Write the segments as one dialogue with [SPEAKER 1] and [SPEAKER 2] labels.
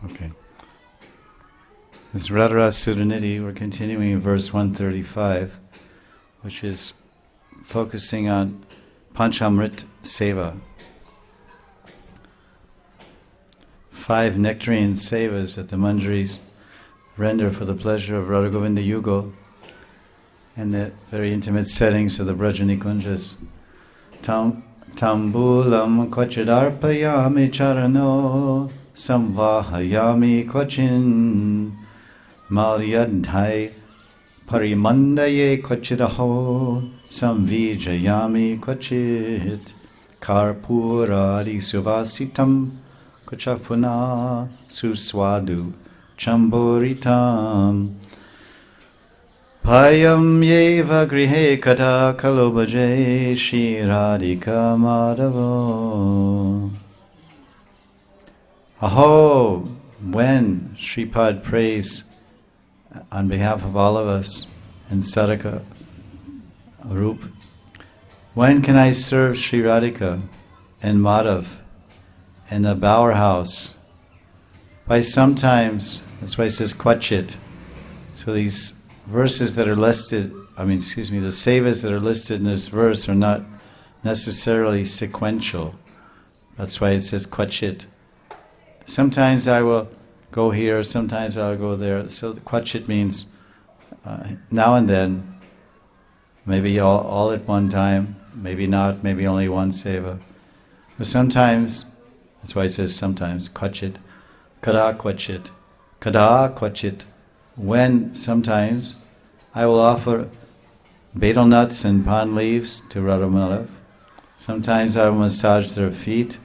[SPEAKER 1] Okay. This Radha Sudanidhi, we're continuing in verse 135, which is focusing on Pancamrta Seva. 5 nectarine sevas that the Manjaris render for the pleasure of Radha Govinda Yugal and the very intimate settings of the Brajani Kunjas. Tambulam kvachidarpayami charano samvahayami kvachin malyadhai parimandaye kvachidaho samvijayami kvachit karpuradi suvasitam kvachapuna suswadu chamburitam Payam yeva grihe kata kalobaje shiradika madavo. Aho, when Shripad prays on behalf of all of us in Sadhaka Rup, when can I serve Sri Radhika and Madhav in the Bower House? By sometimes, that's why it says Kvachit. So these verses that are listed, the sevas that are listed in this verse are not necessarily sequential. That's why it says Kvachit. Sometimes I will go here, sometimes I'll go there. So Kvachit means now and then, maybe all at one time, maybe not, maybe only one seva. But sometimes, that's why it says sometimes, Kvachit, Kada Kvachit, when sometimes I will offer betel nuts and pan leaves to Radha Madhav. Sometimes I will massage their feet.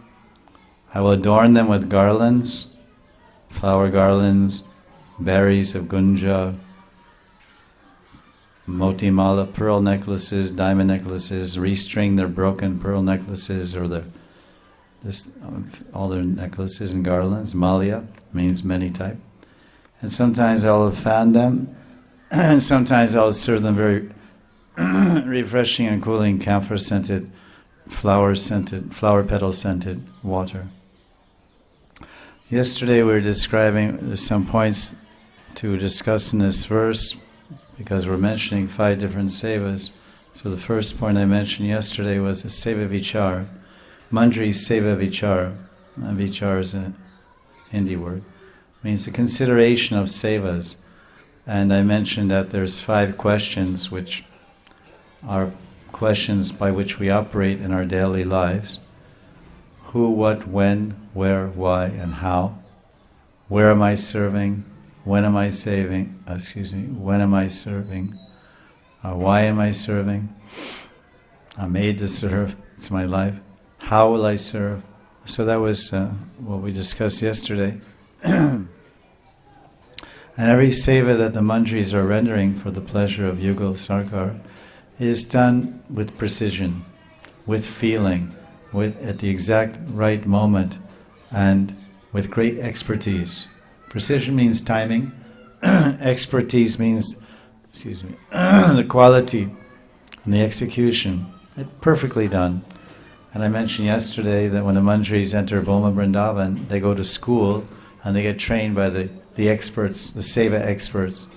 [SPEAKER 1] I will adorn them with garlands, flower garlands, berries of gunja, moti mala, pearl necklaces, diamond necklaces, restring their broken pearl necklaces or all their necklaces and garlands. Malya means many type. And sometimes I will fan them, and sometimes I will serve them very refreshing and cooling camphor-scented, flower petal-scented water. Yesterday we were describing some points to discuss in this verse because we're mentioning 5 different sevas. So the first point I mentioned yesterday was the seva vichar, Manjari seva vichar. Vichar is a Hindi word. Means the consideration of sevas. And I mentioned that there's 5 questions which are questions by which we operate in our daily lives. Who, what, when, where, why, and how. Where am I serving? When am I saving? When am I serving? Why am I serving? I'm made to serve. It's my life. How will I serve? So that was what we discussed yesterday. And every seva that the Manjaris are rendering for the pleasure of Yugal Sarkar is done with precision, with feeling, at the exact right moment, and with great expertise. Precision means timing. Expertise means, the quality and the execution. It's perfectly done. And I mentioned yesterday that when the Manjaris enter Boma Vrindavan, they go to school and they get trained by the experts, the seva experts.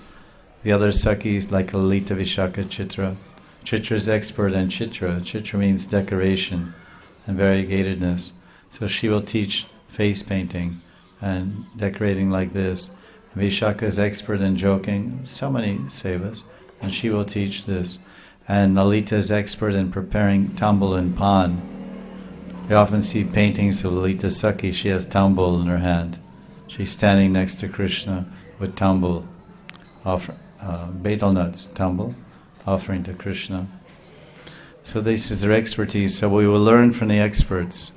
[SPEAKER 1] The other Sakhis like Lalita, Vishaka, Chitra. Chitra is expert in Chitra. Chitra means decoration and variegatedness. So she will teach face painting and decorating like this. And Vishaka is expert in joking, so many sevas, and she will teach this. And Lalita is expert in preparing tambul and pan. You often see paintings of Lalita Sakhi, she has tambul in her hand. She's standing next to Krishna with tambul, betel nuts, tambul, offering to Krishna. So this is their expertise. So we will learn from the experts.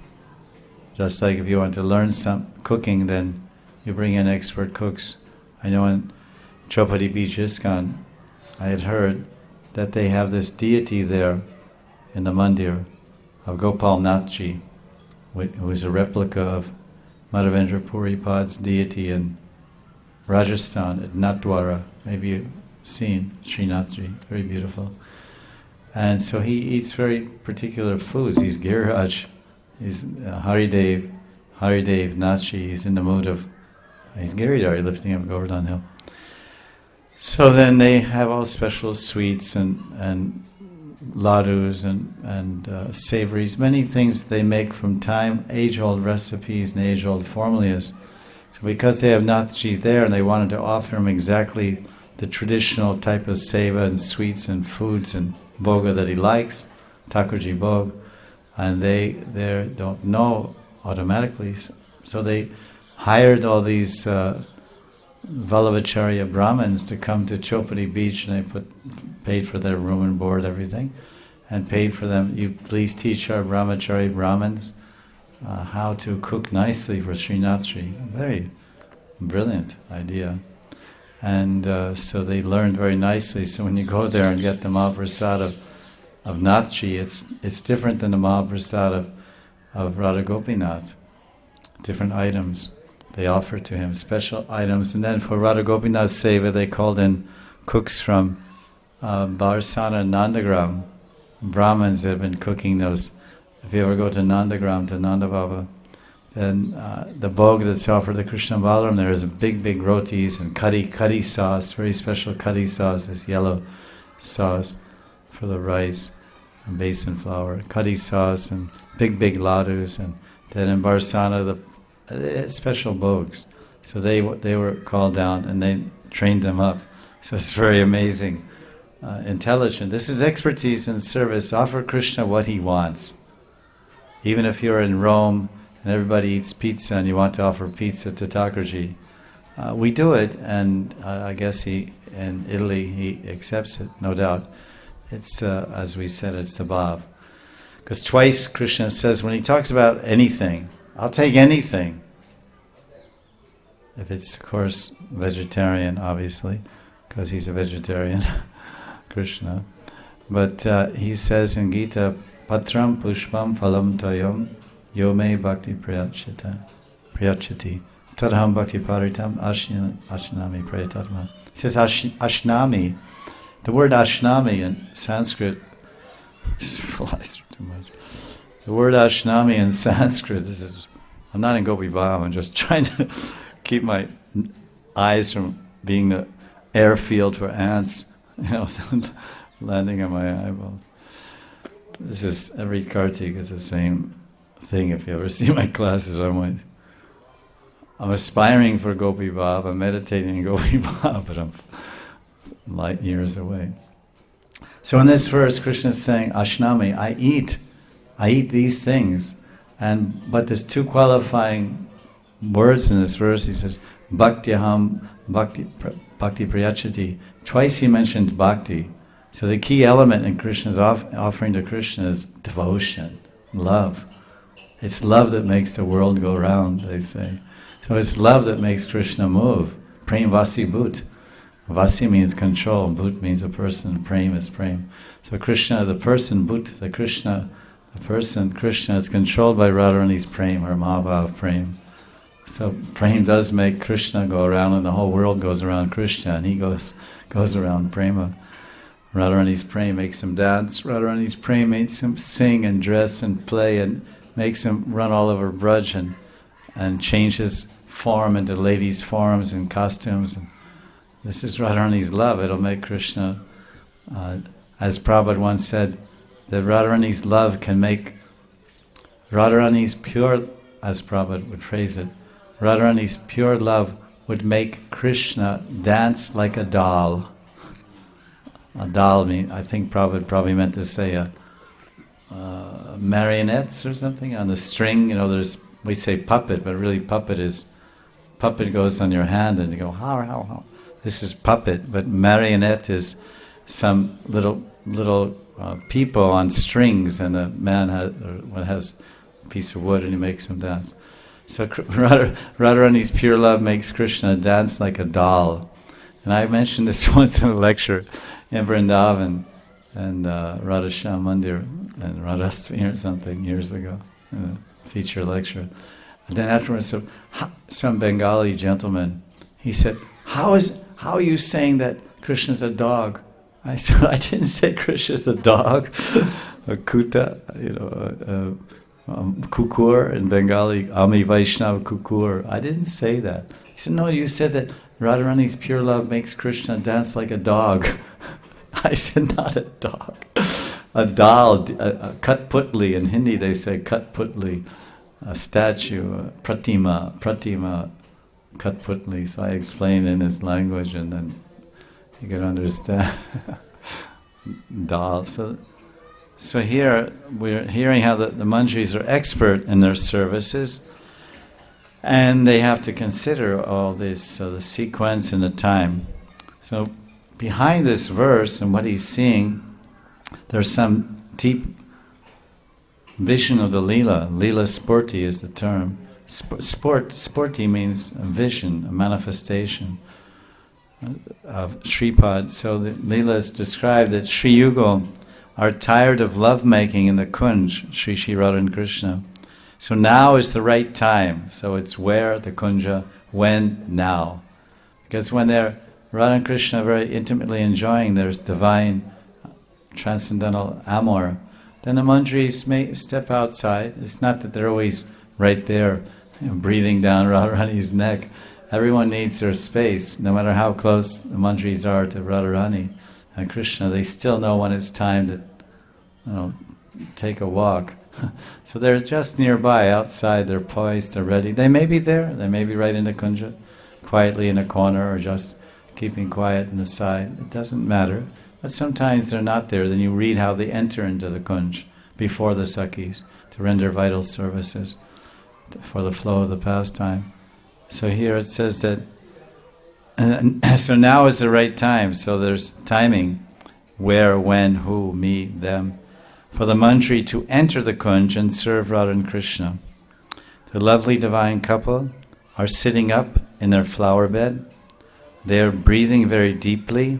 [SPEAKER 1] Just like if you want to learn some cooking, then you bring in expert cooks. I know in Chopadi Beach ISKCON, I had heard that they have this deity there in the mandir of Gopal Nathji, who is a replica of Madhavendra Puripad's deity in Rajasthan at Nathdwara. Maybe you've seen Srinathji, very beautiful. And so he eats very particular foods. He's Giriraj, he's Haridev Nathji. He's in the mood of He's Giridhari, lifting up Govardhan Hill. So then they have all special sweets and ladus and savories, many things they make from time, age-old recipes and age-old formulas. So because they have Nathji there and they wanted to offer him exactly the traditional type of seva and sweets and foods and bhoga that he likes, Thakurji Bhog, and they don't know automatically, so they hired all these Vallabhacharya Brahmins to come to Chopati Beach, and they paid for their room and board, everything, and paid for them. You please teach our Brahmachari Brahmins how to cook nicely for Srinathji. Very brilliant idea. And so they learned very nicely. So when you go there and get the Mahaprasad of Nathji, it's different than the Mahaprasad of Radha Gopinath. Different items they offer to him, special items. And then for Radha Gopinath Seva, they called in cooks from Barsana and Nandagram. Brahmins have been cooking those. If you ever go to Nandagram, to Nanda Baba, then the bhog that's offered to Krishna Balaram, there is a big rotis and curry sauce, very special curry sauce, this yellow sauce for the rice and basin flour, curry sauce and big ladus, and then in Barsana the special bhogs. So they were called down and they trained them up. So it's very amazing, intelligent. This is expertise in service. Offer Krishna what he wants. Even if you're in Rome and everybody eats pizza and you want to offer pizza to Thakurji, we do it, and I guess in Italy he accepts it, no doubt. It's, as we said, it's the bhav. Because twice Krishna says, when he talks about anything, I'll take anything. If it's, of course, vegetarian, obviously, because he's a vegetarian, Krishna. But he says in Gita, Patram pushpam phalam toyam yome bhakti priyachati tadham bhakti paritam ashnami prayatatma. He says ashnami. The word ashnami in Sanskrit flies too much. The word ashnami in Sanskrit, I'm not in Gopi Bhav, I'm just trying to keep my eyes from being the airfield for ants, landing on my eyeballs. This is, every Kartik is the same thing. If you ever see my classes, I'm aspiring for Gopi Bhav, I'm meditating in Gopi Bhav, but I'm light years away. So in this verse, Krishna is saying, Ashnami, I eat these things. But there's two qualifying words in this verse. He says, Bhaktyaham, Bhakti Priyachati. Twice he mentioned bhakti. So the key element in Krishna's offering to Krishna is devotion, love. It's love that makes the world go round, they say. So it's love that makes Krishna move. Prem Vasi Bhut. Vasi means control, Bhut means a person, Prem is Prem. So Krishna, the person, Bhut, the person, Krishna is controlled by Radharani's Prem, or Mahabhav Prem. So Prem does make Krishna go around, and the whole world goes around Krishna, and he goes around Prema. Radharani's Prem makes him dance, Radharani's Prem makes him sing and dress and play, and makes him run all over Braj and change his form into ladies' forms and costumes. And this is Radharani's love. It'll make Krishna, as Prabhupada once said, that Radharani's love can make Radharani's pure, as Prabhupada would phrase it, Radharani's pure love would make Krishna dance like a doll. A doll, I think Prabhupada probably meant to say marionettes or something on the string. We say puppet, but really puppet goes on your hand and you go, how. This is puppet, but marionette is some little people on strings, and a man has a piece of wood and he makes them dance. So Radharani's pure love makes Krishna dance like a doll. And I mentioned this once in a lecture in Vrindavan and Radha Shyam Mandir and Radhastami or something years ago, in a feature lecture. And then afterwards, some Bengali gentleman, he said, How are you saying that Krishna's a dog? I said, I didn't say Krishna's a dog, a kuta, kukur in Bengali, Ami Vaishnava kukur. I didn't say that. He said, no, you said that Radharani's pure love makes Krishna dance like a dog. I said, not a dog. A doll, a Katputli. In Hindi they say Katputli. A statue, a pratima, Katputli. So I explained in his language and then you can understand. Doll. So here we're hearing how the Manjaris are expert in their services, and they have to consider all this, the sequence and the time. So behind this verse and what he's seeing, there's some deep vision of the Leela. Leela Sporti is the term. Sporti means a vision, a manifestation of Shripad. So the Leela is described that Sri Yugal are tired of lovemaking in the Kunj, Sri Sri Radha and Krishna. So now is the right time. So it's where, the Kunja, when, now. Because when they're Radha and Krishna very intimately enjoying their divine transcendental amour, then the Manjaris may step outside. It's not that they're always right there, breathing down Radha Rani's neck. Everyone needs their space, no matter how close the Manjaris are to Radha Rani and Krishna. They still know when it's time to, take a walk. So they're just nearby, outside. They're poised. They're ready. They may be there. They may be right in the kunja, quietly in a corner, or just keeping quiet in the side. It doesn't matter. But sometimes they're not there. Then you read how they enter into the kunj before the sakhis to render vital services for the flow of the pastime. So here it says that, so now is the right time. So there's timing, where, when, who, me, them, for the Manjari to enter the kunj and serve Radha and Krishna. The lovely divine couple are sitting up in their flower bed. They are breathing very deeply,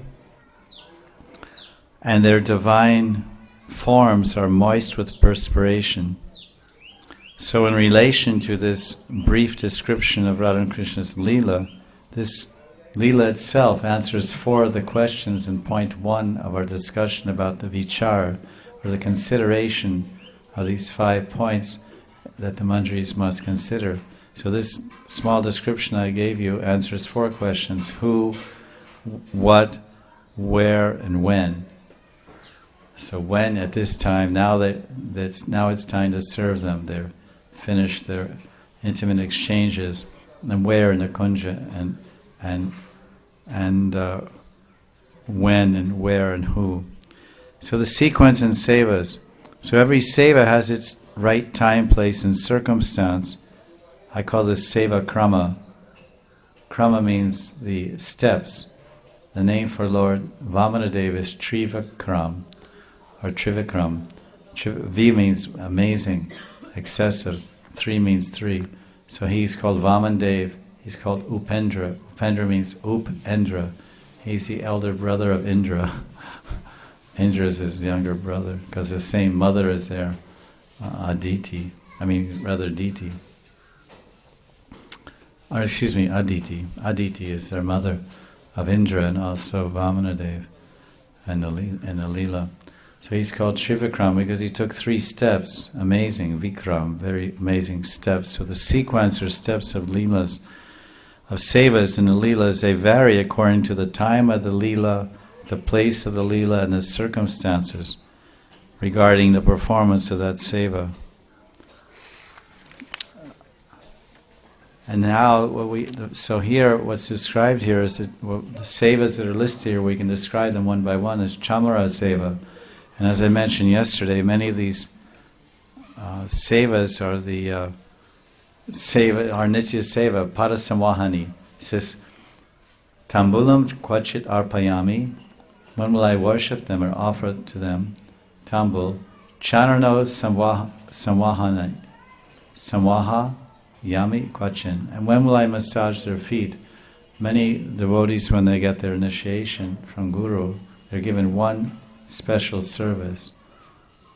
[SPEAKER 1] and their divine forms are moist with perspiration. So in relation to this brief description of Radha and Krishna's Leela, this Leela itself answers 4 of the questions in point 1 of our discussion about the vichar, or the consideration of these 5 points that the Manjaris must consider. So this small description I gave you answers 4 questions: who, what, where, and when. So when, at this time, now it's time to serve them. They're finished their intimate exchanges, and where in the kunja, and when and where and who. So the sequence in sevas. So every seva has its right time, place, and circumstance. I call this seva krama. Krama means the steps. The name for Lord Vamanadeva is Trivikram, or Trivikram. V means amazing, excessive. 3 means 3. So he's called Vamandev. He's called Upendra. Upendra means Upendra. He's the elder brother of Indra. Indra is his younger brother, because the same mother is there, Aditi. Diti. Or excuse me, Aditi. Aditi is their mother of Indra and also Vamanadev and the Leela. So he's called Shivikram because he took 3 steps. Amazing, Vikram, very amazing steps. So the sequence or steps of Leelas, of Sevas and the Leelas, they vary according to the time of the Leela, the place of the Leela, and the circumstances regarding the performance of that Seva. And now, so here, what's described here is that the Sevas that are listed here, we can describe them one by one as Chamara Seva. And as I mentioned yesterday, many of these Sevas are the Seva, are Nitya Seva, Parasamvahani. It says, Tambulam Kwachit Arpayami. When will I worship them or offer to them? Tambul. Chanarno Samvahana. Samvaha Yami Kwachin. And when will I massage their feet? Many devotees, when they get their initiation from Guru, they're given one special service.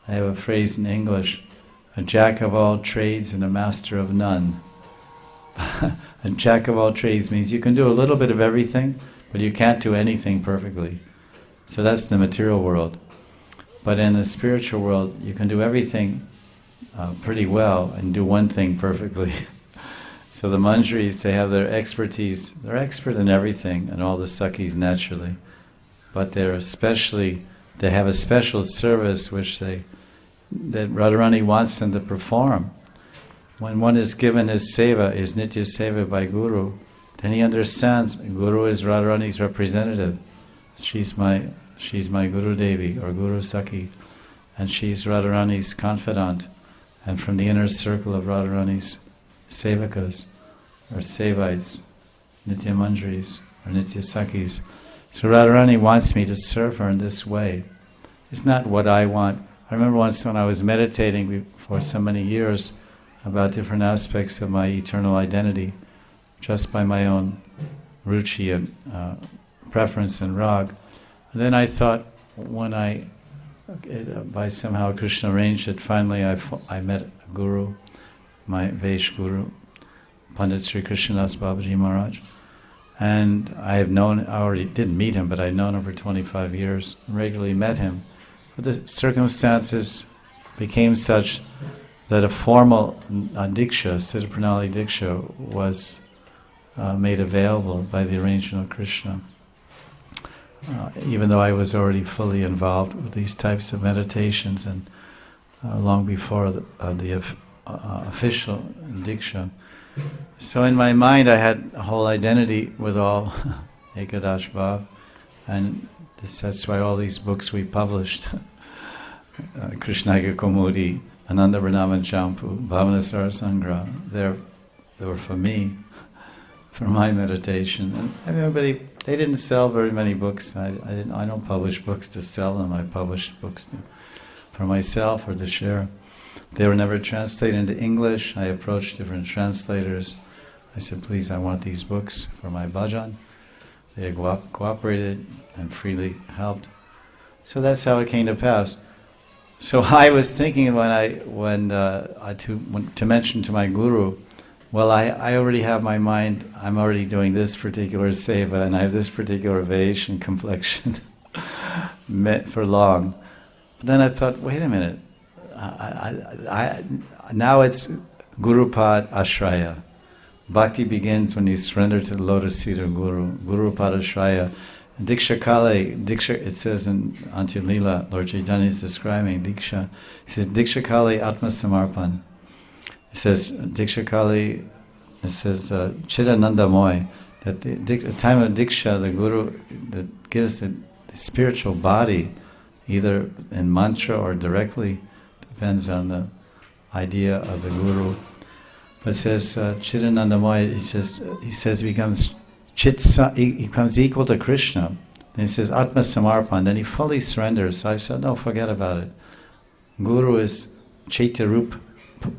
[SPEAKER 1] I have a phrase in English: a jack of all trades and a master of none. A jack of all trades means you can do a little bit of everything, but you can't do anything perfectly. So that's the material world. But in the spiritual world, you can do everything pretty well and do one thing perfectly. So the Manjaris, they have their expertise. They're expert in everything, and all the Sakhis naturally. But they have a special service that Radharani wants them to perform. When one is given his seva, his nitya seva by Guru, then he understands Guru is Radharani's representative. She's my Guru Devi or Guru Sakhi, and she's Radharani's confidant. And from the inner circle of Radharani's sevakas or sevites, nitya manjaris or nitya sakhis. So Radharani wants me to serve her in this way. It's not what I want. I remember once when I was meditating for so many years about different aspects of my eternal identity, just by my own ruchi and preference and rag. And then I thought, when by somehow Krishna arranged it, finally I met a guru, my Vaish guru, Pandit Sri Krishnas Babaji Maharaj. And I already didn't meet him, but I'd known him for 25 years, regularly met him. But the circumstances became such that a formal diksha, Siddha Pranali diksha, was made available by the arrangement of Krishna. Even though I was already fully involved with these types of meditations, and long before the official diksha. So in my mind I had a whole identity with all Ekadash Bhav, and that's why all these books we published, Krishnaiga Kaumudi, Ananda Varnama Champu, Bhavanasara Sangra, they were for me, for my meditation. And everybody, they didn't sell very many books. I don't publish books to sell them. I publish books for myself or to share. They were never translated into English. I approached different translators. I said, please, I want these books for my bhajan. They cooperated and freely helped. So that's how it came to pass. So I was thinking to mention to my guru, well, I already have my mind, I'm already doing this particular seva, and I have this particular vaish and complexion for long. But then I thought, wait a minute, now it's Gurupad Ashraya. Bhakti begins when you surrender to the lotus feet of Guru. Gurupad Ashraya. Diksha Kale, it says in Antya Lila, Lord Chaitanya is describing Diksha. It says, Diksha Kale Atma Samarpan. It says, Diksha Kale, it says, Chidananda Moy, that the time of Diksha, the Guru that gives the spiritual body, either in mantra or directly, depends on the idea of the Guru. But it says, Chidananda Moy, he says becomes he becomes equal to Krishna. Then he says, Atma Samarpan, then he fully surrenders. So I said, no, forget about it. Guru is Chaitya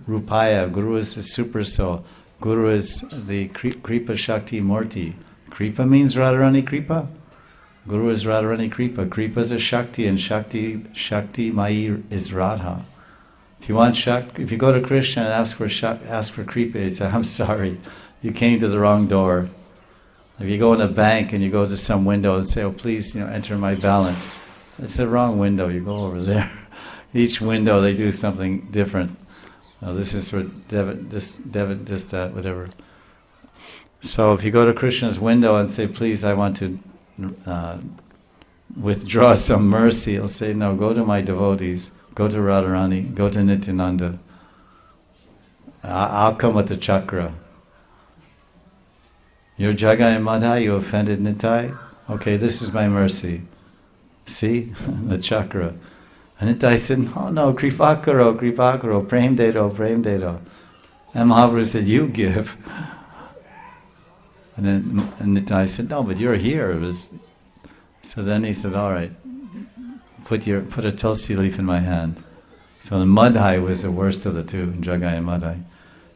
[SPEAKER 1] Rupaya, Guru is the super soul. Guru is the Kripa Shakti Murti. Kripa means Radharani Kripa. Guru is Radharani Kripa. Kripa is a Shakti, and Shakti Mai is Radha. If you go to Krishna and ask for Kripa, he says, I'm sorry, you came to the wrong door. If you go in a bank and you go to some window and say, oh please, enter my balance, it's the wrong window, you go over there. Each window they do something different. This is for debit, this, that, whatever. So if you go to Krishna's window and say, please, I want to withdraw some mercy, he'll say, no, go to my devotees, go to Radharani, go to Nityananda. I'll come with the chakra. You're Jagai and Madhai, you offended Nitai? Okay, this is my mercy. See? The chakra. And Nitai said, no, Kripakaro, Prem Dedo. And Mahaprabhu said, you give. And then Nitai said, no, but you're here. So then he said, all right, put a tulsi leaf in my hand. So the Madhai was the worst of the two, Jagai and Madhai.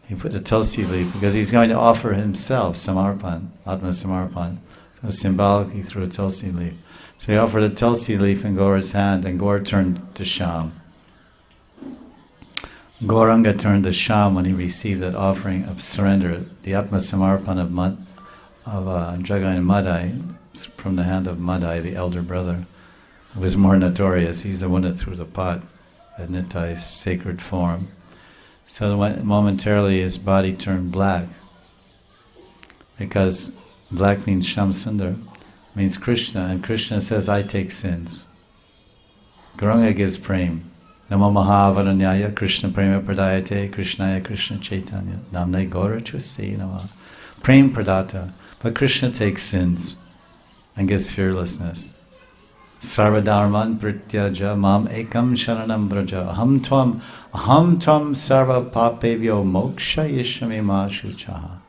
[SPEAKER 1] He put a tulsi leaf because he's going to offer himself samarpan, Atma Samarpan. So symbolically he threw a tulsi leaf. So he offered a tulsi leaf in Gaura's hand, and Gaur turned to Sham. Gauranga turned to Sham when he received that offering of surrender, the Atma Samarpan of Jagai and Madhai, from the hand of Madhai, the elder brother, who was more notorious. He's the one that threw the pot at Nitai's sacred form. So momentarily his body turned black. because black means Shamsundar, means Krishna, and Krishna says, I take sins. Gauranga gives prem. Namo Mahavaranyaya Krishna Prema Pradayate Krishnaya Krishna Chaitanya Namne Gaura Chusti Nama. Prem Pradata. But Krishna takes sins and gives fearlessness. Sarva Dharman Prityaja Mam Ekam Sharanam Braja Aham Tvam Sarva Papevyo Moksha Yishami Ma Shuchaha.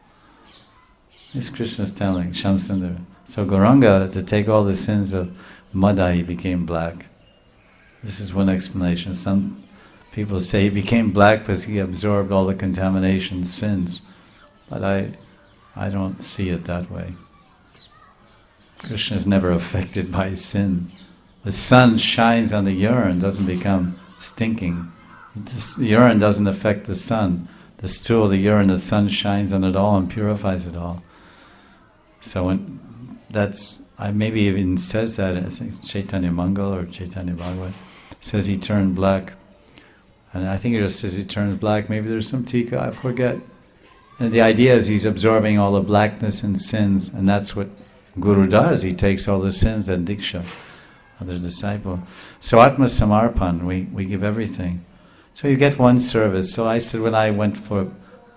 [SPEAKER 1] This Krishna is telling Shamsundar. So Gauranga, to take all the sins of Madai, he became black. This is one explanation. Some people say he became black because he absorbed all the contamination, sins. But I don't see it that way. Krishna is never affected by sin. The sun shines on the urine, doesn't become stinking. The urine doesn't affect the sun. The stool, the urine, the sun shines on it all and purifies it all. So maybe even says that, I think it's Chaitanya Mangal or Chaitanya Bhagavat, says he turned black. And I think it just says he turns black. Maybe there's some tika, I forget. And the idea is he's absorbing all the blackness and sins, and that's what Guru does. He takes all the sins and diksha of the disciple. So Atma Samarpan, we give everything. So you get one service. So I said when I went for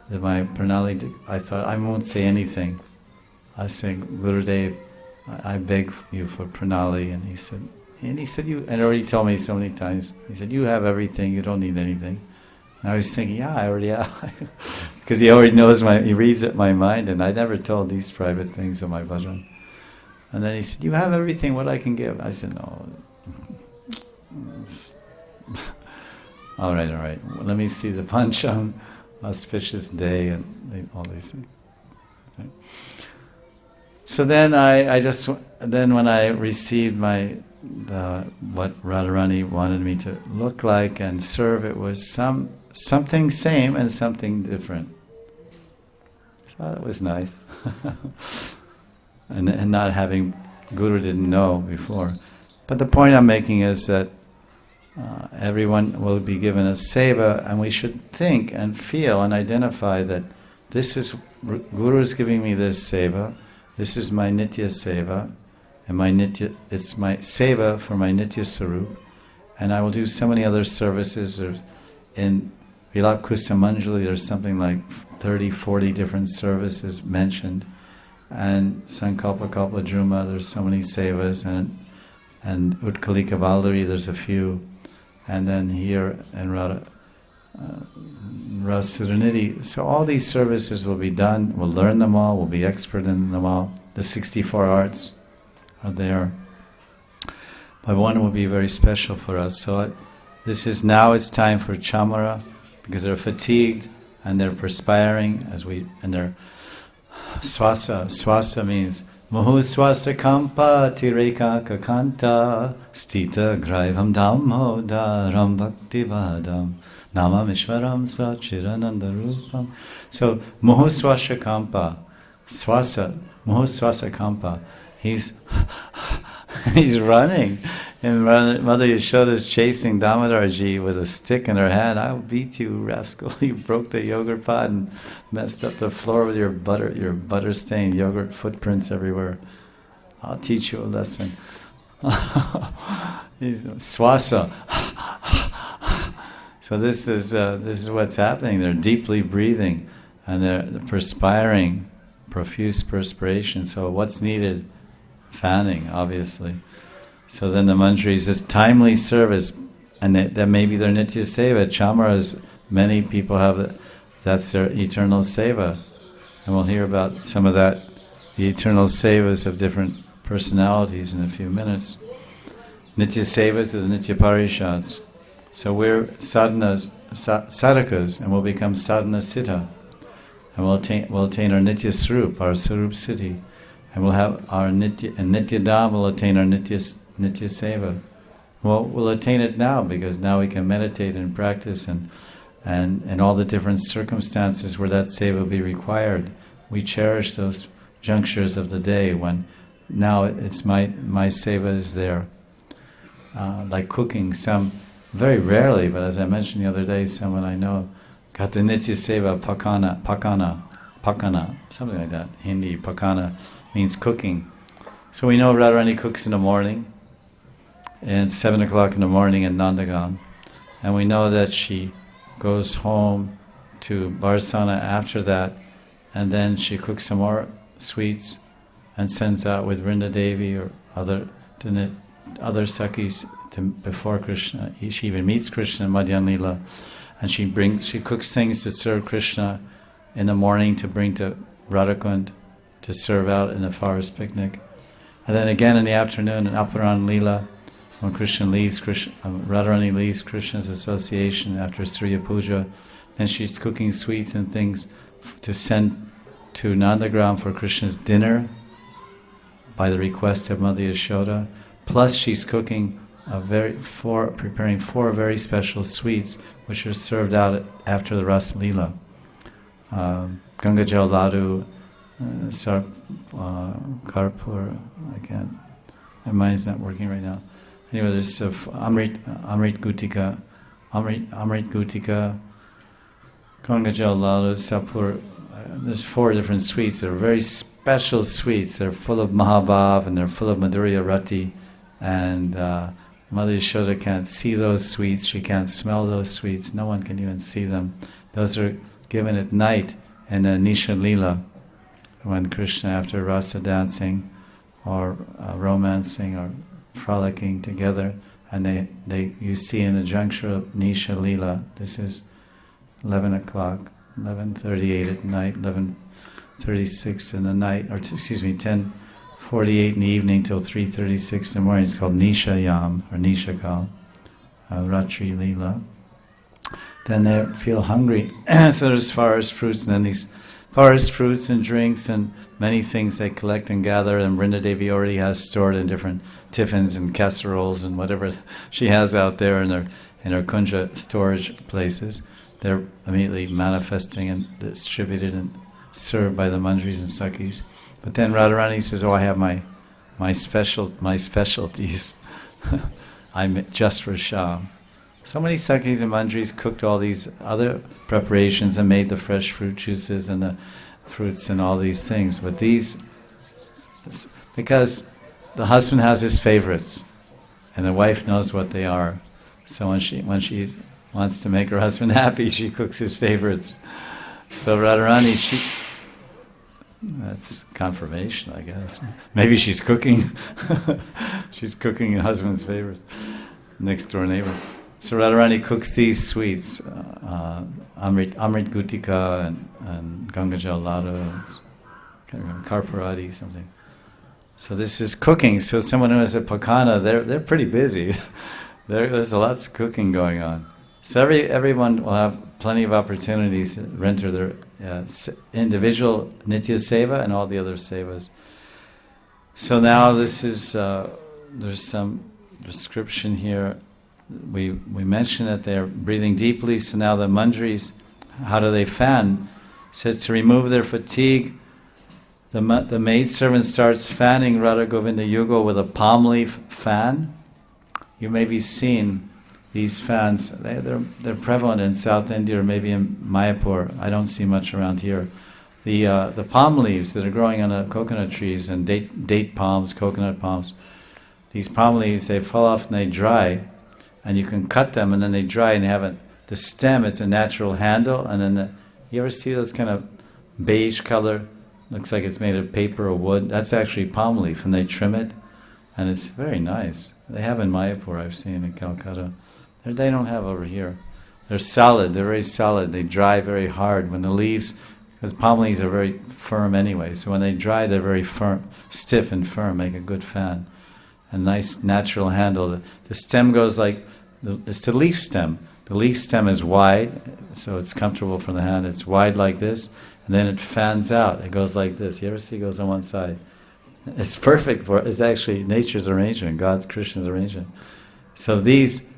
[SPEAKER 1] my pranali, I thought I won't say anything. I said, Gurudev, I beg you for pranali. And he said, you, and already told me so many times, he said, you have everything, you don't need anything. And I was thinking, yeah, I already have. Because he already knows he reads at my mind, and I never told these private things of my bhajan. And then he said, you have everything, what I can give? I said, no. All right. Well, let me see the Pancham, auspicious day, and all these things. Okay. So then then when I received what Radha Rani wanted me to look like and serve, it was something same and something different. So that was nice. and not having, Guru didn't know before. But the point I'm making is that everyone will be given a seva, and we should think and feel and identify that Guru is giving me this seva, this is my nitya seva, and it's my seva for my nitya sarup, and I will do so many other services. In Vilap Kusa Manjali there's something like 30-40 different services mentioned, and Sankalpa Kalpa Druma there's so many sevas, and Utkalika Valdari there's a few, and then here in Rasuranidhi. So all these services will be done, we'll learn them all, we'll be expert in them all. The 64 arts are there. But one will be very special for us. So it's time for chamara, because they're fatigued and they're perspiring and they're swasa. Swasa means Muhu swasa kampa tireka kakanta stita graivam dhammo dharam bhaktivadam namam ishvaram sachirananda rupam. So Muhu swasa kampa, swasa, Muhu swasa kampa. He's running, and Mother Yashoda is chasing Damodarji with a stick in her hand. I'll beat you, rascal! You broke the yogurt pot and messed up the floor with your butter-stained yogurt footprints everywhere. I'll teach you a lesson. Swasa. So this is what's happening. They're deeply breathing, and they're perspiring, profuse perspiration. So what's needed? Fanning, obviously. So then the Manjaris is timely service, and that may be their nitya seva. Chamaras, many people have that's their eternal seva, and we'll hear about some of that, the eternal sevas of different personalities in a few minutes. Nitya sevas are the nitya parishads. So we're sadhakas, and we'll become sadhana siddha, and we'll attain our nitya sarup, our sarup siddhi. And we'll have our nitya, and nityadam will attain our nitya seva. Well, we'll attain it now, because now we can meditate and practice, and all the different circumstances where that seva will be required. We cherish those junctures of the day when now it's my seva is there. Like cooking, some very rarely, but as I mentioned the other day, someone I know got the nitya seva pakana. pakana, something like that. Hindi, pakana means cooking. So we know Radharani cooks in the morning, and 7 o'clock in the morning in Nandagan. And we know that she goes home to Barsana after that, and then she cooks some more sweets and sends out with Vrinda Devi or other Sakhis before Krishna. She even meets Krishna in Madhyan Lila, and she cooks things to serve Krishna in the morning to bring to Radhakund to serve out in the forest picnic. And then again in the afternoon in Aparan Lila, when Radharani leaves Krishna's association after Striya Puja, then she's cooking sweets and things to send to Nandagram for Krishna's dinner by the request of Mother Yashoda. Plus she's cooking preparing 4 very special sweets which are served out after the Ras Lila. Ganga Jal Ladu, Karpur, my mind's not working right now. Anyway, there's Amrit Gutika, Ganga Jal Ladu, Sapur. There's 4 different sweets. They're very special sweets. They're full of Mahabhav and they're full of Madhurya Rati. And Mother Yashoda can't see those sweets. She can't smell those sweets. No one can even see them. Those are given at night in the Nisha Lila, when Krishna, after rasa dancing or romancing or frolicking together, and you see in the juncture of Nisha Lila, this is 11 o'clock, 11:38 at night, 11:36 in the night, or 10:48 in the evening till 3:36 in the morning. It's called Nisha Yam, or Nisha Kal, Ratri Lila. Then they feel hungry, so there's forest fruits, and then these forest fruits and drinks and many things they collect and gather, and Vrinda Devi already has stored in different tiffins and casseroles and whatever she has out there in her kunja storage places. They're immediately manifesting and distributed and served by the Manjaris and Sakhis. But then Radharani says, "Oh, I have my specialties. I'm just for Sham." So many Sakhis and Manjaris cooked all these other preparations and made the fresh fruit juices and the fruits and all these things. But these, because the husband has his favorites, and the wife knows what they are. So when she wants to make her husband happy, she cooks his favorites. So Radharani, that's confirmation, I guess. Maybe she's cooking. She's cooking her husband's favorites. Next door neighbor. So Radharani cooks these sweets, Amrit Gutika and Ganga Jal Ladu, Karpurati, something. So this is cooking. So someone who has a pakana, they're pretty busy. There's lots of cooking going on. So everyone will have plenty of opportunities to render their individual Nitya Seva and all the other Sevas. So now this is, there's some description here. We mentioned that they're breathing deeply, so now the Manjaris, how do they fan? It says to remove their fatigue, the maidservant starts fanning Radha Govinda Yugal with a palm leaf fan. You may be seen these fans, they're prevalent in South India or maybe in Mayapur. I don't see much around here. The palm leaves that are growing on the coconut trees and date palms, coconut palms, these palm leaves, they fall off and they dry, and you can cut them and then they dry and they have the stem, it's a natural handle, and then you ever see those kind of beige color, looks like it's made of paper or wood, that's actually palm leaf, and they trim it, and it's very nice. They have in Mayapur, I've seen in Calcutta. They don't have over here. They're solid, they're very solid, they dry very hard when the leaves, because palm leaves are very firm anyway, so when they dry they're very firm, stiff and firm, make a good fan. A nice natural handle. The stem goes like, it's the leaf stem. The leaf stem is wide, so it's comfortable for the hand. It's wide like this, and then it fans out. It goes like this. You ever see it goes on one side? It's perfect for, it's actually nature's arrangement, God's, Krishna's arrangement. So these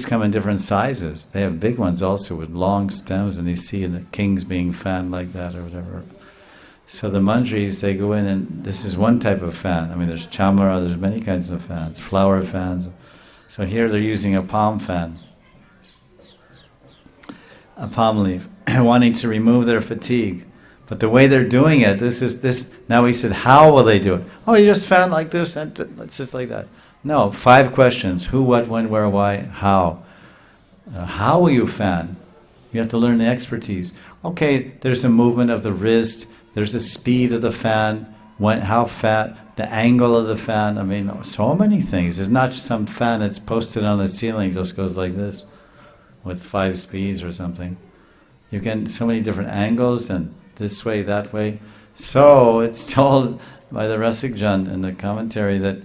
[SPEAKER 1] come in different sizes. They have big ones also with long stems, and you see the kings being fanned like that or whatever. So the Manjaris, they go in, and this is one type of fan. I mean, there's chamara, there's many kinds of fans, flower fans. So here they're using a palm fan, a palm leaf, wanting to remove their fatigue. But the way they're doing it, now we said, how will they do it? Oh, you just fan like this, and it's just like that. No, 5 questions: who, what, when, where, why, how. How will you fan? You have to learn the expertise. Okay, there's a movement of the wrist, there's the speed of the fan, how fat, the angle of the fan. I mean, so many things. It's not just some fan that's posted on the ceiling, just goes like this, with 5 speeds or something. You get so many different angles, and this way, that way. So it's told by the Rasikjan in the commentary that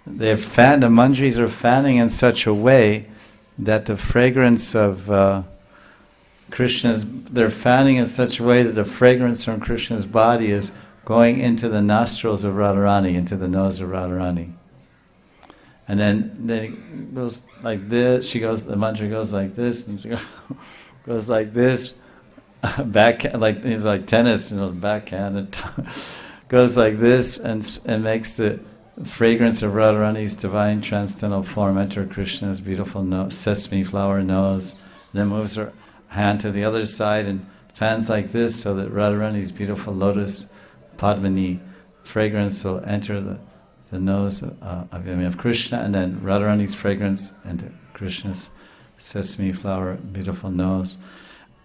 [SPEAKER 1] the Manjaris are fanning in such a way that the fragrance of Krishna's, they're fanning in such a way that the fragrance from Krishna's body is going into the nostrils of Radha Rani, into the nose of Radha Rani. And then it goes like this, the mantra goes like this, and she goes like this, it's like tennis, backhand, it goes like this, and makes the fragrance of Radharani's divine transcendental form enter Krishna's beautiful sesame flower nose, and then moves her hand to the other side and fans like this, so that Radharani's beautiful lotus Padmini fragrance will enter the nose of Krishna, and then Radharani's fragrance into Krishna's sesame flower beautiful nose.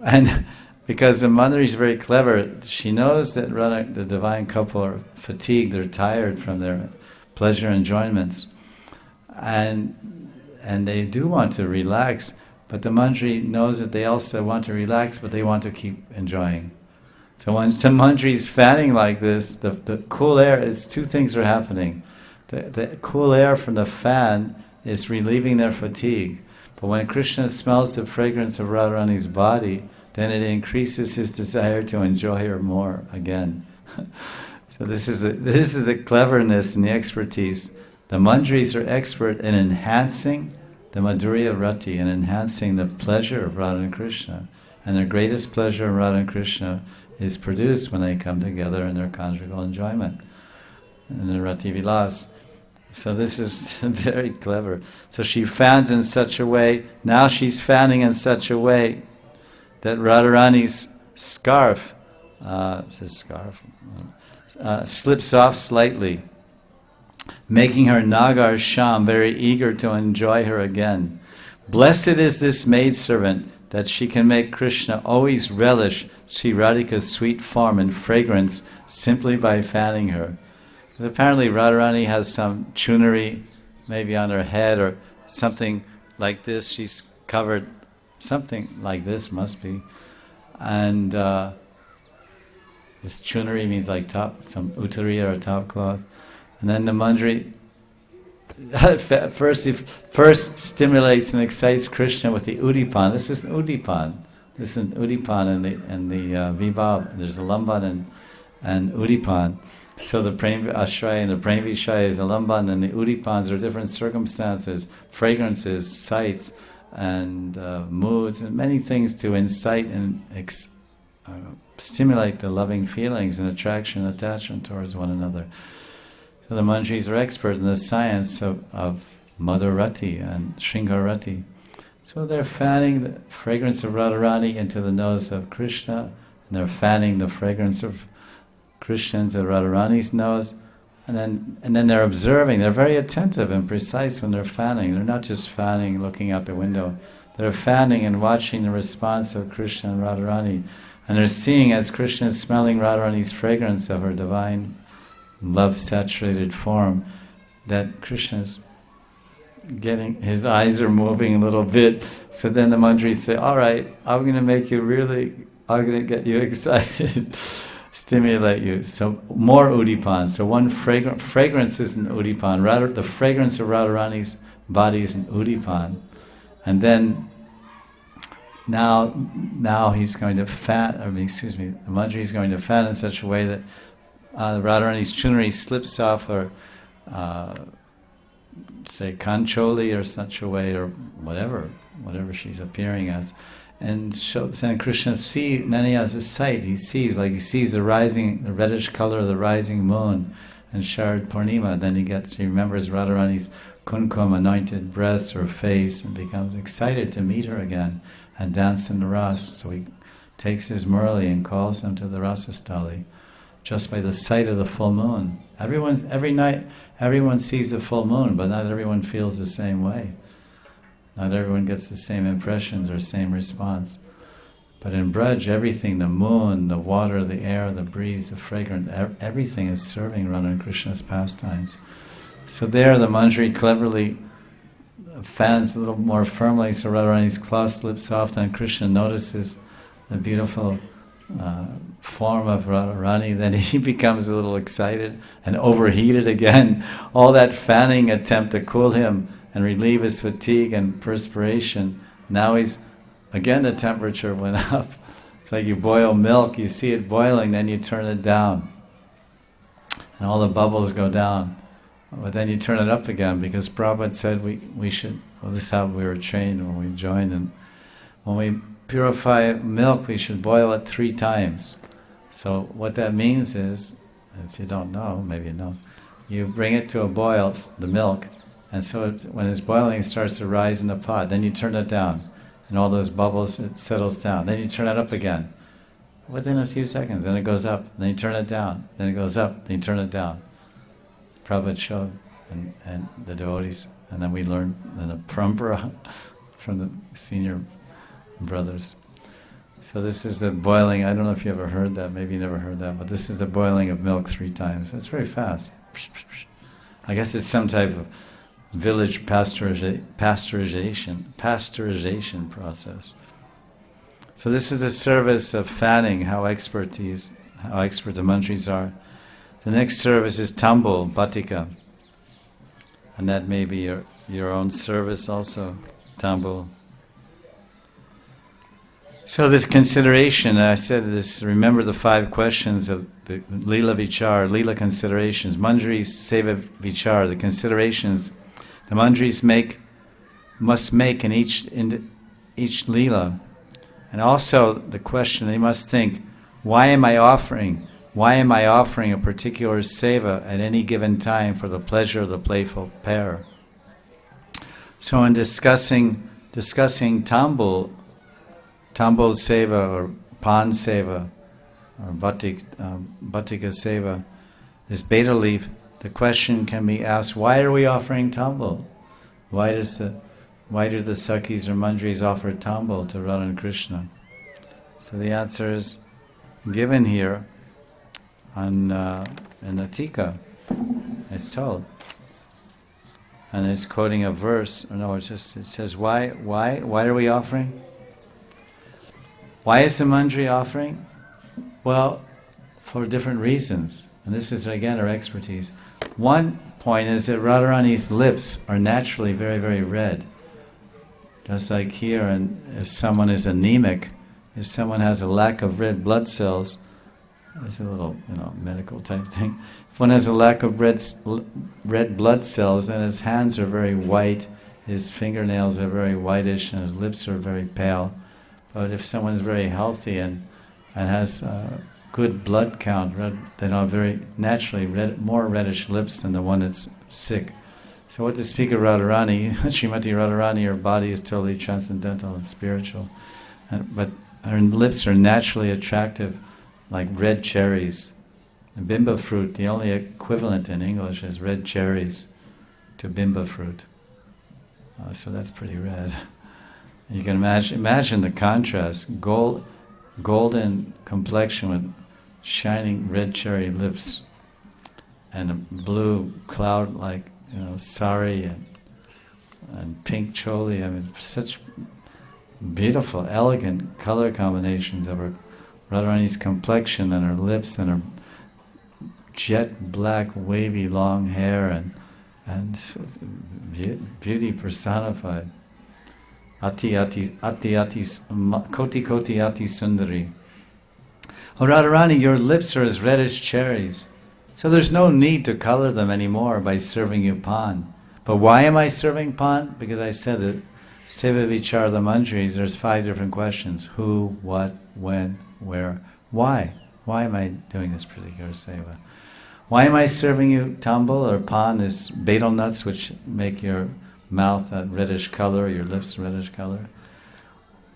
[SPEAKER 1] And because the Manjari is very clever, she knows that the divine couple are fatigued, they're tired from their pleasure enjoyments, and they do want to relax, but the Manjari knows that they also want to relax, but they want to keep enjoying. So when the Manjari is fanning like this, the cool air, it's 2 things are happening. The cool air from the fan is relieving their fatigue, but when Krishna smells the fragrance of Radharani's body, then it increases his desire to enjoy her more again. So this is the cleverness and the expertise. The Manjaris are expert in enhancing the Madhurya Rati and enhancing the pleasure of Radha and Krishna. And their greatest pleasure in Radha and Krishna is produced when they come together in their conjugal enjoyment, in the Rati Vilas. So this is very clever. So she fans in such a way, now she's fanning in such a way that Radharani's scarf, slips off slightly, making her Nagar Sham very eager to enjoy her again. Blessed is this maidservant that she can make Krishna always relish Sri Radhika's sweet form and fragrance simply by fanning her. Because apparently Radharani has some chunery maybe on her head or something like this. She's covered, something like this must be. And this chunery means like some uttari or top cloth. And then the Manjari first stimulates and excites Krishna with the Udipan. This is Udipan. This is Udipan and the Vibhav. There's a Lamban and Udipan. So the Prem Ashraya and the Prem Vishaya is a Lamban, and the Udipans are different circumstances, fragrances, sights, and moods, and many things to incite and stimulate the loving feelings and attraction and attachment towards one another. So the Manjaris are expert in the science of Madhurati and Shringarati. So they're fanning the fragrance of Radharani into the nose of Krishna, and they're fanning the fragrance of Krishna into Radharani's nose, and then they're observing. They're very attentive and precise when they're fanning. They're not just fanning, looking out the window. They're fanning and watching the response of Krishna and Radharani, and they're seeing as Krishna is smelling Radharani's fragrance of her divine love-saturated form, that Krishna's his eyes are moving a little bit. So then the Manjaris say, all right, I'm going to get you excited, stimulate you. So more Udipan. So one fragrance is an Udipan. Rather, the fragrance of Radharani's body is an Udipan. And then now he's going to the Manjari is going to fan in such a way that Radharani's chunari slips off her, say, kancholi or such a way, or whatever she's appearing as. And Krishna then he has a sight. He sees the reddish color of the rising moon and Sharad Purnima. Then he remembers Radharani's kunkum anointed breast or face, and becomes excited to meet her again and dance in the ras. So he takes his murli and calls them to the rasastali just by the sight of the full moon. Every night, everyone sees the full moon, but not everyone feels the same way. Not everyone gets the same impressions or same response. But in Braj, everything, the moon, the water, the air, the breeze, the fragrance, everything is serving Radha and Krishna's pastimes. So there the Manjari cleverly fans a little more firmly, so Radharani's claw slips soft and Krishna notices the beautiful form of Radharani. Then he becomes a little excited and overheated again. All that fanning attempt to cool him and relieve his fatigue and perspiration, now again the temperature went up. It's like you boil milk, you see it boiling, then you turn it down. And all the bubbles go down. But then you turn it up again, because Prabhupada said we should, well, this is how we were trained when we joined, and when we purify milk, we should boil it 3 times. So what that means is, if you don't know, maybe you know, you bring it to a boil, the milk, and so when it's boiling, it starts to rise in the pot. Then you turn it down, and all those bubbles, it settles down. Then you turn it up again. Within a few seconds, then it goes up. Then you turn it down. Then it goes up. Then you turn it down. Prabhupada showed, and the devotees, and then we learned the parampara from the senior brothers. So this is the boiling. I don't know if you ever heard that. Maybe you never heard that, but this is the boiling of milk 3 times. It's very fast. I guess it's some type of village pasteurization process. So this is the service of fanning, how expert the Manjaris are. The next service is tambul, batika. And that may be your own service also, tambul. So this consideration, I said this, remember the 5 questions of the Lila Vichar, Lila considerations, Manjaris, Seva Vichar, the considerations the Manjaris must make in each Lila. And also the question they must think, why am I offering a particular seva at any given time for the pleasure of the playful pair? So in discussing tambul seva or pan seva or batika seva, this beta leaf, the question can be asked, why are we offering tambul? Why do the Sakhis or Manjaris offer tambul to Radha and Krishna? So the answer is given here in the Tika. It's told. And it's quoting a verse. No, it says, why are we offering? Why is the Manjari offering? Well, for different reasons. And this is, again, our expertise. One point is that Radharani's lips are naturally very, very red. Just like here, and if someone is anemic, if someone has a lack of red blood cells, it's a little, medical type thing. If one has a lack of red blood cells, then his hands are very white, his fingernails are very whitish, and his lips are very pale. But if someone is very healthy and has good blood count, they have very naturally more reddish lips than the one that's sick. So what to speak of Radharani, Srimati Radharani, her body is totally transcendental and spiritual. But her lips are naturally attractive, like red cherries. And bimba fruit, the only equivalent in English is red cherries to bimba fruit. So that's pretty red. You can imagine the contrast, golden complexion with shining red cherry lips and a blue cloud like sari and pink choli. I mean, such beautiful, elegant color combinations of her Radharani's complexion and her lips and her jet black wavy long hair and beauty personified. Ati koti koti ati sundari. Oh Radharani, your lips are as red as cherries. So there's no need to color them anymore by serving you pan. But why am I serving pan? Because I said that Seva Vichar the Manjaris, there's 5 different questions. Who, what, when, where, why? Why am I doing this particular seva? Why am I serving you tambul or pan, this betel nuts which make your mouth that reddish color, your lips reddish color?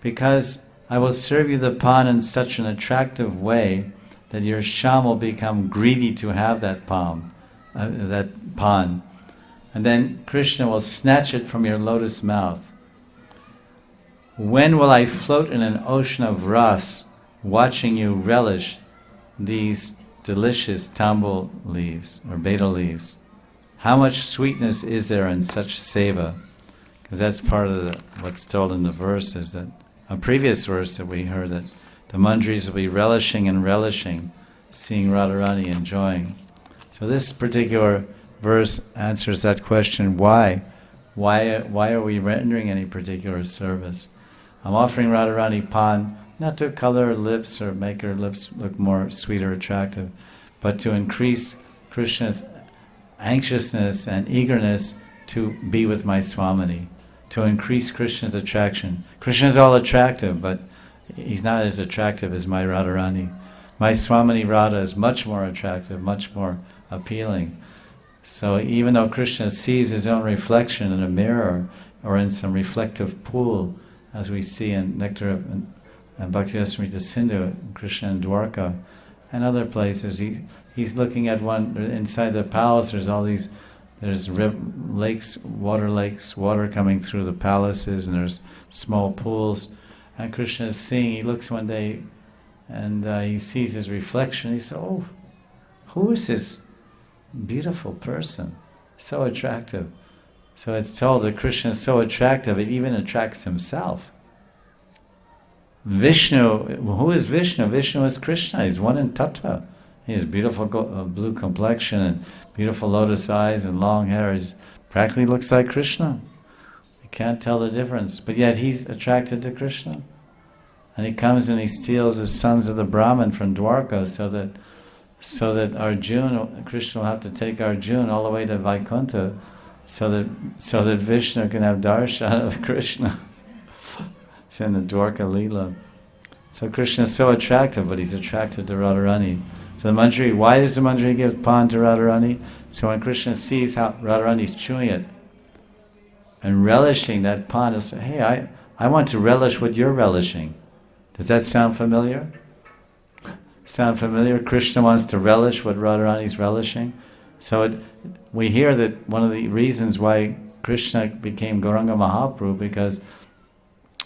[SPEAKER 1] Because I will serve you the pan in such an attractive way that your sham will become greedy to have that pan. And then Krishna will snatch it from your lotus mouth. When will I float in an ocean of ras, watching you relish these delicious tambul leaves, or betel leaves? How much sweetness is there in such seva? Because that's part of what's told in the verse, is that a previous verse that we heard, that the Manjaris will be relishing and relishing, seeing Radha Rani enjoying. So this particular verse answers that question, why? Why are we rendering any particular service? I'm offering Radha Rani pan, not to color her lips or make her lips look more sweet or attractive, but to increase Krishna's anxiousness and eagerness to be with my Swamini, to increase Krishna's attraction. Krishna's all attractive, but he's not as attractive as my Radharani. My Swamini Radha is much more attractive, much more appealing. So even though Krishna sees his own reflection in a mirror or in some reflective pool, as we see in Nectar and Bhakti-rasamrita Sindhu, Krishna in Dwarka, and other places, he's looking at one inside the palace. There's lakes, water coming through the palaces, and there's small pools. And Krishna is seeing. He looks one day, and he sees his reflection. He says, "Oh, who is this beautiful person? So attractive." So it's told that Krishna is so attractive, it even attracts himself. Vishnu, who is Vishnu? Vishnu is Krishna. He's one in tattva. He has beautiful blue complexion and beautiful lotus eyes and long hair. He practically looks like Krishna. You can't tell the difference. But yet he's attracted to Krishna. And he comes and he steals the sons of the Brahmin from Dwarka so that Arjuna, Krishna will have to take Arjuna all the way to Vaikuntha so that Vishnu can have darshan of Krishna. It's in the Dwarka Leela. So Krishna is so attractive, but he's attracted to Radharani. So the Manjari, why does the Manjari give pan to Radharani? So when Krishna sees how Radharani is chewing it and relishing that pan, he'll say, "Hey, I want to relish what you're relishing." Does that sound familiar? Sound familiar? Krishna wants to relish what Radharani is relishing. So we hear that one of the reasons why Krishna became Gauranga Mahaprabhu, because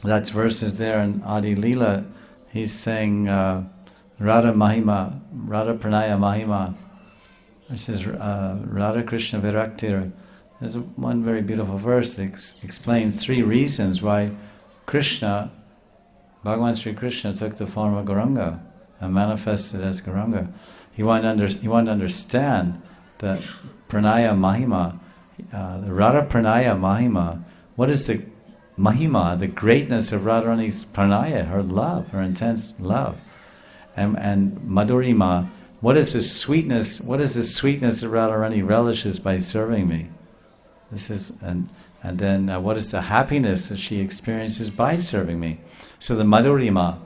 [SPEAKER 1] that's verses there in Adi Leela. He's saying Radha Mahima, Radha Pranaya Mahima, which is Radha Krishna Viraktir. There's one very beautiful verse that explains 3 reasons why Krishna, Bhagavan Sri Krishna, took the form of Gauranga and manifested as Gauranga. He wanted to understand the Pranaya Mahima, the Radha Pranaya Mahima. What is the Mahima, the greatness of Radharani's Pranaya, her love, her intense love? And Madhurima, what is the sweetness that Radharani relishes by serving me? And then what is the happiness that she experiences by serving me? So the Madhurima,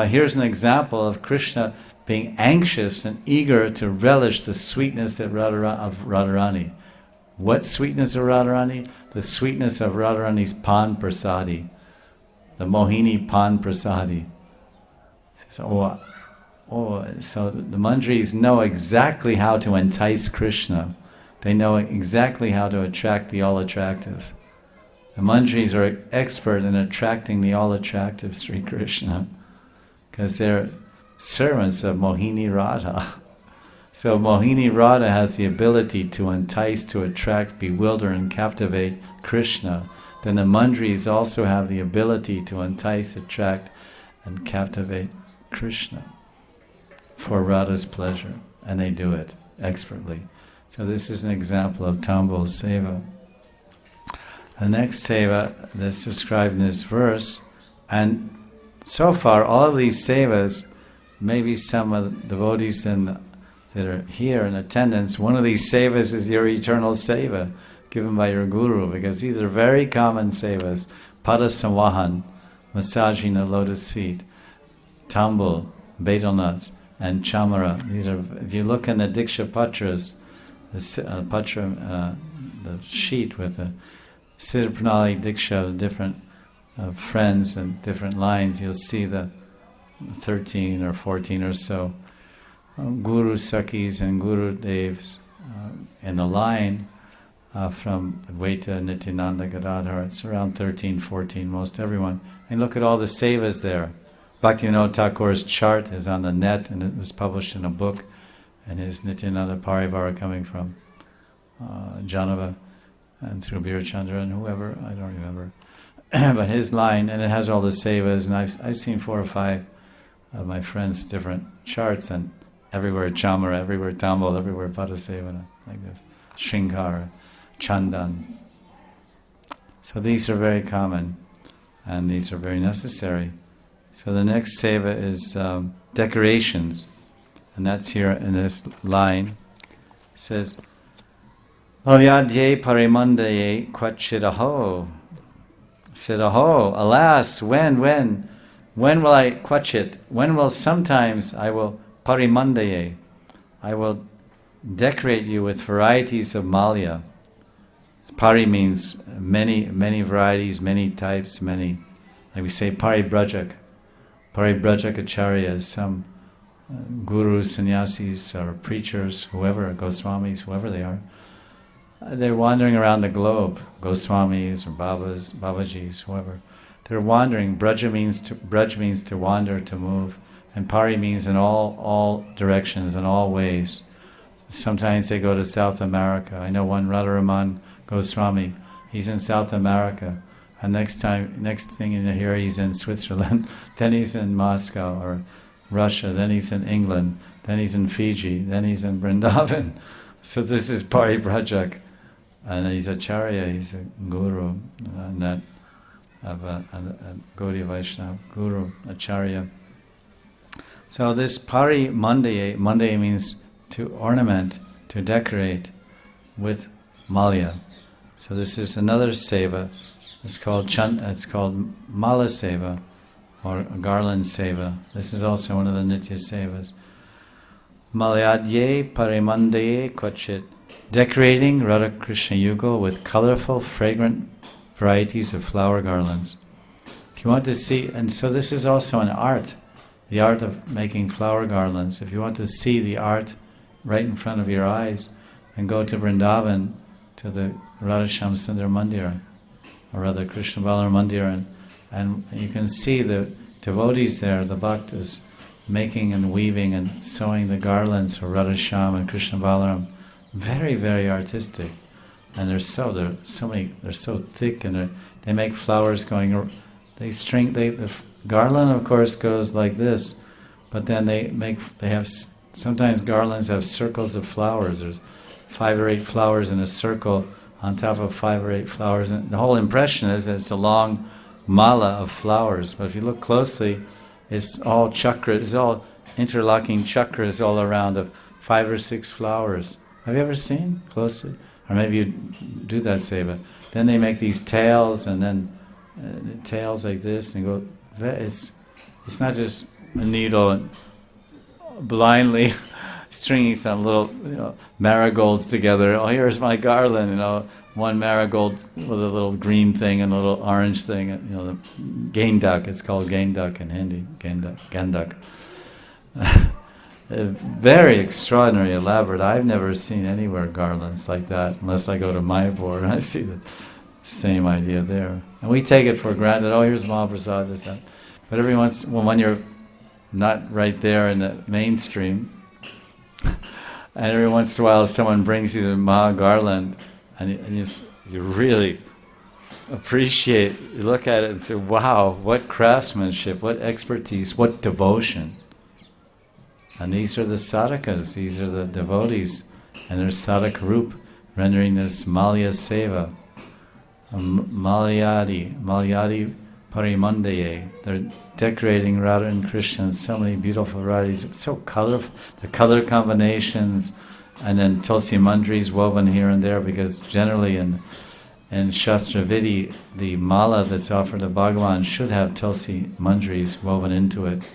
[SPEAKER 1] here's an example of Krishna being anxious and eager to relish the sweetness of Radharani. What sweetness of Radharani? The sweetness of Radharani's pan prasadi, the Mohini pan prasadi. So the Manjaris know exactly how to entice Krishna. They know exactly how to attract the all-attractive. The Manjaris are expert in attracting the all-attractive Sri Krishna, because they're servants of Mohini Radha. So Mohini Radha has the ability to entice, to attract, bewilder and captivate Krishna. Then the Manjaris also have the ability to entice, attract and captivate Krishna for Radha's pleasure, and they do it expertly. So this is an example of Tambul Seva. The next Seva that's described in this verse, and so far all of these Sevas, maybe some of the devotees that are here in attendance, one of these Sevas is your eternal Seva given by your Guru, because these are very common Sevas. Pada Samvahan, massaging the lotus feet, Tambul, betel nuts, and Chamara. These are, if you look in the Diksha Patras, the sheet with the Siddha Pranali Diksha, the different friends and different lines, you'll see the 13 or 14 or so Guru Sakhis and Guru Devs in the line from Advaita, Nityananda, Gadadhar. It's around 13, 14, most everyone. And look at all the sevas there. Bhaktivinoda Thakur's chart is on the net, and it was published in a book, and his Nityananda Parivara coming from Janava and through Birchandra and whoever, I don't remember. But his line, and it has all the sevas, and I've seen 4 or 5 of my friends' different charts, and everywhere Chamara, everywhere Tambol, everywhere Padasevana, like this. Shrinkara, Chandan. So these are very common, and these are very necessary. So the next seva is decorations, and that's here in this line. It says, Avyadye parimandaye kvachitaho. Said, aho, alas, when will I kvachit? When will sometimes I will parimandaye, I will decorate you with varieties of malya. Pari means many varieties, many types, many, like we say paribrajak. Paribrajak acharyas, some gurus, sannyasis, or preachers, whoever, Goswamis, whoever they are. They're wandering around the globe, Goswamis or Babas, Babajis, whoever. They're wandering. Braj means to wander, to move, and Pari means in all directions, in all ways. Sometimes they go to South America. I know one Radha Rani Goswami, he's in South America, and next thing you hear, he's in Switzerland, then he's in Moscow or Russia, then he's in England, then he's in Fiji, then he's in Vrindavan. So this is Pari Brajak. And he's acharya, he's a guru, not of a Gaudiya Vaishnava, guru, acharya. So this Pari Monday means to ornament, to decorate with malya. So this is another seva. It's called Mala Seva or Garland Seva. This is also one of the Nitya Sevas. Malyadye Parimandaye Kvachit. Decorating Radha Krishna Yugal with colorful, fragrant varieties of flower garlands. If you want to see, and so this is also an art, the art of making flower garlands. If you want to see the art right in front of your eyes, then go to Vrindavan, to the Radhasham Sundar Mandir, or rather Krishna Balar Mandir, and you can see the devotees there, the bhaktas, making and weaving and sewing the garlands for Radhasham and Krishna Balaram. Very, very artistic, and they're so thick, and they make flowers going. The garland, of course, goes like this, but then sometimes garlands have circles of flowers. There's 5 or 8 flowers in a circle on top of 5 or 8 flowers, and the whole impression is that it's a long mala of flowers. But if you look closely, it's all chakras, it's all interlocking chakras all around of 5 or 6 flowers. Have you ever seen closely? Or maybe you do that seva. Then they make these tails, and then tails like this, and go. It's not just a needle and blindly stringing some little marigolds together. Oh, here's my garland. One marigold with a little green thing and a little orange thing. The gainduck. It's called gainduck in Hindi. Gandak. Very extraordinary, elaborate. I've never seen anywhere garlands like that, unless I go to Mayapur and I see the same idea there. And we take it for granted. Oh, here's Mahaprasad, this, that. But when you're not right there in the mainstream, and every once in a while someone brings you the Maha garland, and you really appreciate. You look at it and say, "Wow, what craftsmanship, what expertise, what devotion." And these are the sadhakas, these are the devotees, and their sadhak roop rendering this Malya Seva. Malyadi Parimandaye. They're decorating Radha and Krishna in so many beautiful varieties. It's so colorful, the color combinations, and then Tulsi Manjaris woven here and there, because generally in Shastra Vidi, the mala that's offered to Bhagavan should have Tulsi Manjaris woven into it.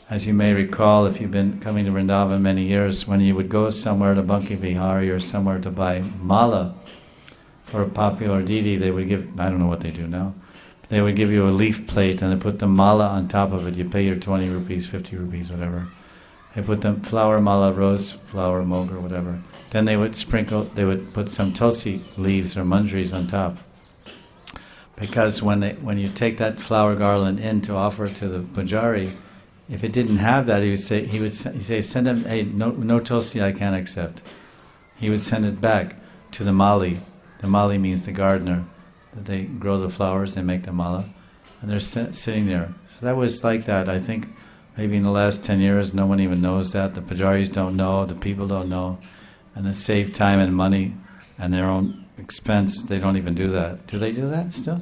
[SPEAKER 1] As you may recall, if you've been coming to Vrindavan many years, when you would go somewhere to Banki Vihari or somewhere to buy mala for a popular deity, they would give, I don't know what they do now, they would give you a leaf plate and they put the mala on top of it. You pay your 20 rupees, 50 rupees, whatever. They put the flower mala, rose flower, moga, whatever. Then they would put some tulsi leaves or manjaris on top. Because when you take that flower garland in to offer it to the Manjari, if it didn't have that, he would say, send him, hey, no tulsi I can't accept. He would send it back to the mali. The mali means the gardener. They grow the flowers, they make the mala, and they're sitting there. So that was like that. I think maybe in the last 10 years, no one even knows that. The pujaris don't know, the people don't know, and it saved time and money and their own expense. They don't even do that. Do they do that still?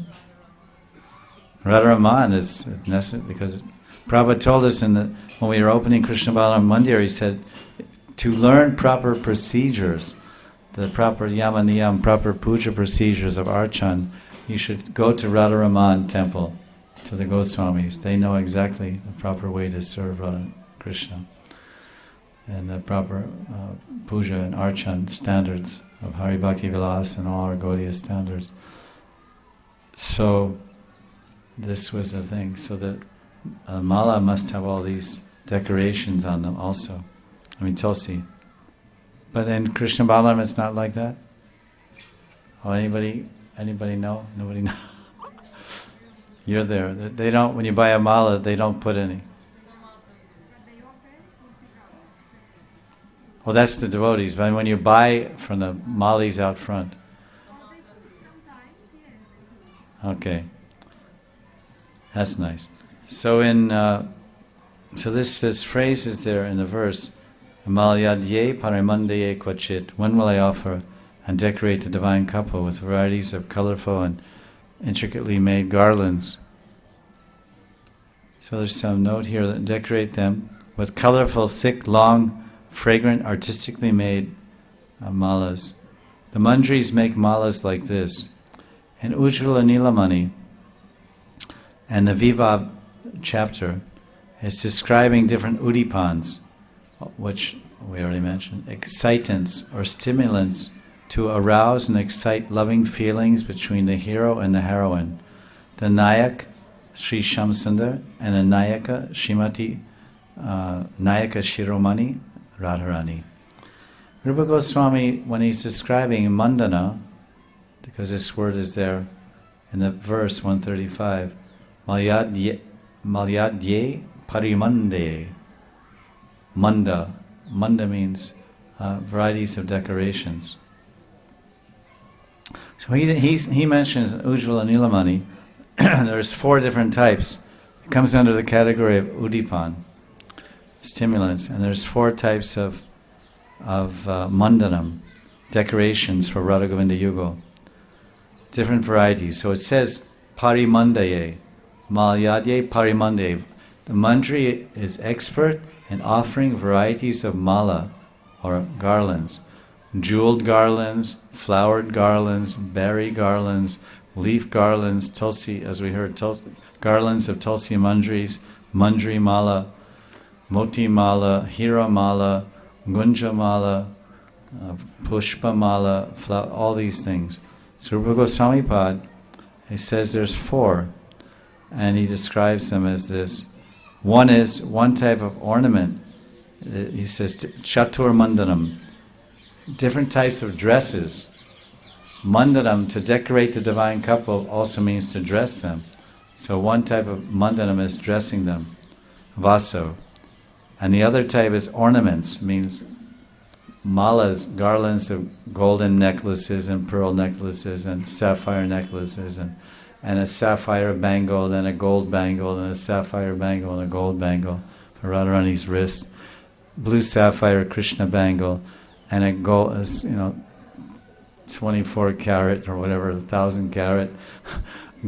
[SPEAKER 1] Radha Rani is necessary because Prabhupada told us when we were opening Krishna Balaram Mandir, he said, to learn proper procedures, the proper yama niyam, proper puja procedures of Archan, you should go to Radha Rani temple, to the Goswamis. They know exactly the proper way to serve Radha Krishna and the proper puja and Archan standards of Hari Bhakti Vilas and all our Gaudiya standards. So this was the thing. So that mala must have all these decorations on them also. I mean tulsi. But in Krishna Balaram it's not like that? Oh, anybody know? Nobody know? You're there. They don't, when you buy a mala, they don't put any. Well, that's the devotees, but when you buy from the malis out front. Okay. That's nice. So so this phrase is there in the verse, Malyadye parimandaye kvachit. When will I offer and decorate the divine couple with varieties of colorful and intricately made garlands? So there's some note here that decorate them with colorful, thick, long, fragrant, artistically made malas. The Manjaris make malas like this. In Ujjvala Nilamani and the Vibhav chapter is describing different udipans, which we already mentioned, excitants or stimulants to arouse and excite loving feelings between the hero and the heroine. The Nayak, Sri Shamsundar, and the Nayaka, Shrimati, Nayaka Shiromani, Radha Rani. Rupa Goswami, when he's describing Mandana, because this word is there in the verse 135, Malyadye parimande. Manda means varieties of decorations. So he mentions Ujjvala Nilamani. There's 4 different types. It comes under the category of udipan, stimulants, and there's 4 types of mandanam, decorations for Radha Govinda Yugal. Different varieties. So it says parimandaye, malyadye parimandaye. The Manjari is expert in offering varieties of mala or garlands, jeweled garlands, flowered garlands, berry garlands, leaf garlands, tulsi, as we heard, garlands of tulsi manjaris, manjari mala, moti mala, hira mala, gunja mala, pushpa mala, all these things. So Rupa Goswami Pad, he says there's 4, and he describes them as this. One is one type of ornament. He says chatur mandanam, different types of dresses. Mandanam, to decorate the divine couple, also means to dress them. So one type of mandanam is dressing them, vaso. And the other type is ornaments, means malas, garlands of golden necklaces and pearl necklaces and sapphire necklaces and a sapphire bangle, then a gold bangle, and a sapphire bangle and a gold bangle for Radharani's wrist, blue sapphire Krishna bangle, and a gold, 24 carat or whatever, 1,000 carat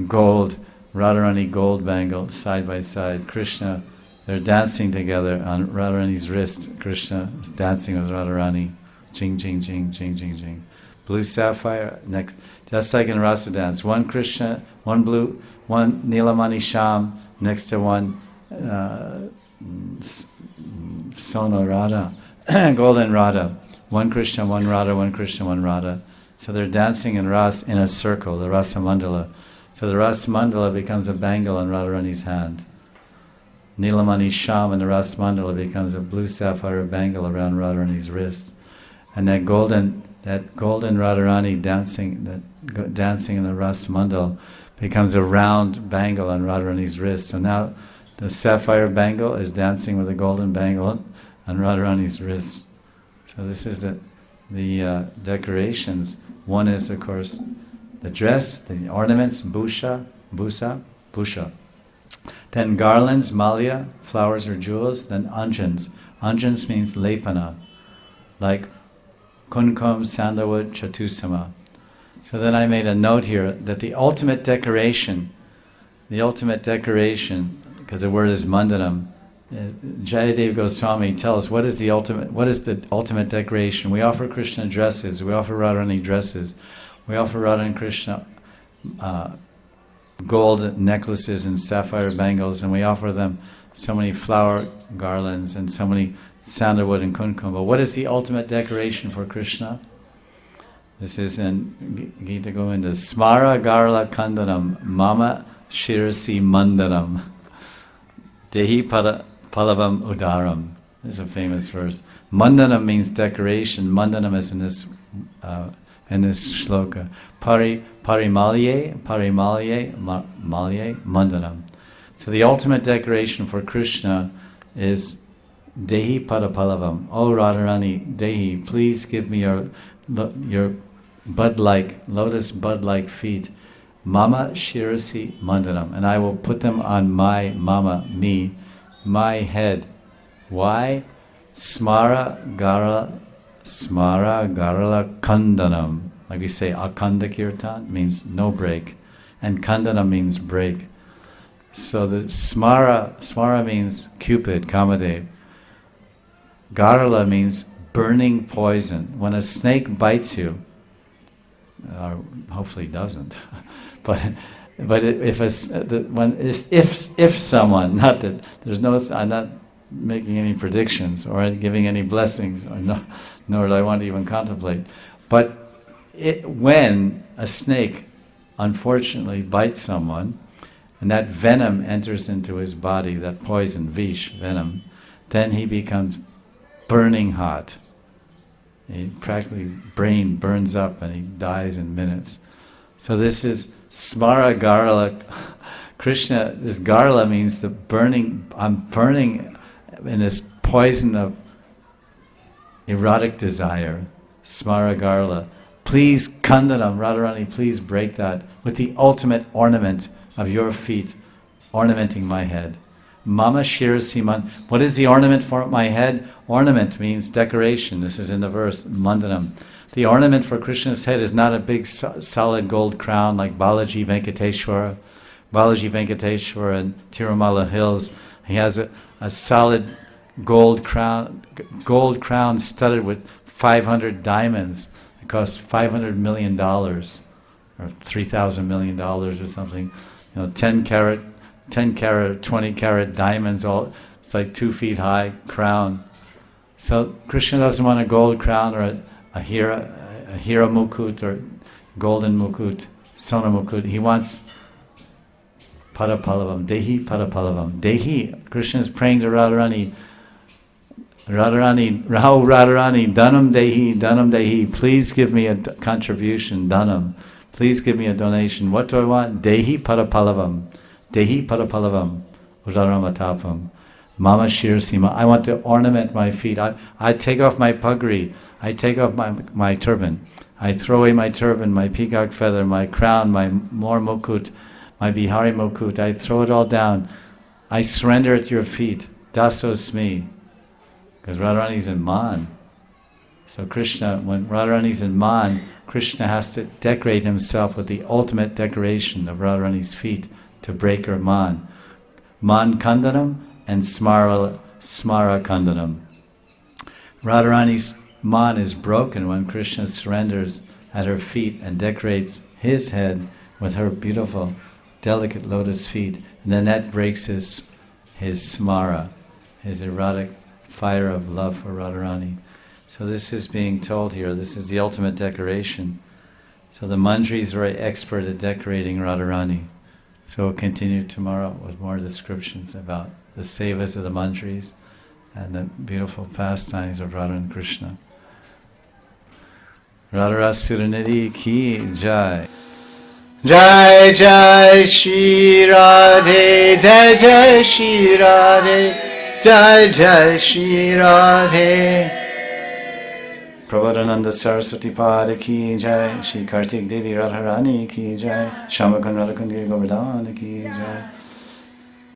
[SPEAKER 1] gold, Radharani gold bangle, side by side. Krishna, they're dancing together on Radharani's wrist. Krishna is dancing with Radharani, jing, jing, jing, jing, jing, jing. Blue sapphire, just like in Rasa dance. One Krishna, one blue, one Nilamani Sham, next to one Sona Radha, golden Radha. One Krishna, one Radha, one Krishna, one Radha. So they're dancing in Ras in a circle, the Rasa Mandala. So the Ras Mandala becomes a bangle on Radharani's hand. Nilamani Sham in the Ras Mandala becomes a blue sapphire bangle around Radharani's wrist. And that golden Radharani dancing in the Ras Mandal becomes a round bangle on Radharani's wrist. So now the sapphire bangle is dancing with a golden bangle on Radharani's wrist. So this is the decorations. One is, of course, the dress, the ornaments, bhusa. Then garlands, malya, flowers or jewels. Then anjans. Anjans means lepana, like kunkum, sandalwood, chatusama. So then I made a note here that the ultimate decoration, because the word is mandanam, Jayadev Goswami tells us what is the ultimate decoration. We offer Krishna dresses, we offer Radharani dresses, we offer Radha and Krishna gold necklaces and sapphire bangles, and we offer them so many flower garlands and so many sandalwood and kunkum. But what is the ultimate decoration for Krishna? This is in Gita Govinda. Smara garla kandanam mama shirasi mandanam dehi palavam udaram. This is a famous verse. Mandanam means decoration. Mandanam is in this shloka. Parimalye mandanam. So the ultimate decoration for Krishna is Dehi Padapalavam. Oh Radharani, Dehi, please give me your lotus bud-like feet. Mama Shirasi Mandanam. And I will put them on my my head. Why? Smara Garala Kandanam. Like we say, Akanda Kirtan means no break. And Kandana means break. So the Smara means Cupid, Kamadev. Garala means burning poison. When a snake bites you, hopefully doesn't, but if someone, not that there's no, I'm not making any predictions or giving any blessings, nor do I want to even contemplate, but when a snake unfortunately bites someone, and that venom enters into his body, that poison, vish, venom, then he becomes burning hot. He practically brain burns up and he dies in minutes. So this is Smara Garla. Krishna, this Garla means the burning, I'm burning in this poison of erotic desire. Smara Garla. Please, Kandanam, Radharani, please break that with the ultimate ornament of your feet, ornamenting my head. Mama Shirasiman. What is the ornament for my head? Ornament means decoration. This is in the verse, Mandanam. The ornament for Krishna's head is not a big solid gold crown like Balaji Venkateshwara. Balaji Venkateshwara in Tirumala Hills. He has a solid gold crown studded with 500 diamonds. It costs $500 million or $3,000 million or something. 10 carat, 20 carat diamonds, it's like 2 feet high crown. So Krishna doesn't want a gold crown or a hira mukut or golden mukut, sona mukut. He wants padapalavam, dehi padapalavam. Dehi, Krishna is praying to Radharani, Radharani, danam dehi, please give me a contribution, danam. Please give me a donation. What do I want? Dehi padapalavam, udaramatapam, mama shirsima. I want to ornament my feet. I take off my pugri. I take off my turban. I throw away my turban, my peacock feather, my crown, my more mukut, my bihari mukut. I throw it all down. I surrender at your feet. Dasosmi. Because Radharani's in Man. So Krishna, when Radharani's in Man, Krishna has to decorate himself with the ultimate decoration of Radharani's feet to break her Man. Man Kandanam and Smara Kandanam. Radharani's Man is broken when Krishna surrenders at her feet and decorates his head with her beautiful, delicate lotus feet. And then that breaks his Smara, his erotic fire of love for Radharani. So this is being told here, this is the ultimate decoration. So the Manjaris is very expert at decorating Radha Rani. So we'll continue tomorrow with more descriptions about the sevas of the Manjaris and the beautiful pastimes of Radha and Krishna. Radha Suranidhi ki jai. Jai Jai Shri Radhe, Jai Jai Shri Radhe, Jai Jai Shri Radhe. Prabodhananda Saraswati Pada ki jai, Shri Kartik Devi Radha Rani ki jai, Shyamakun Radha Kundi Govardhana ki jai.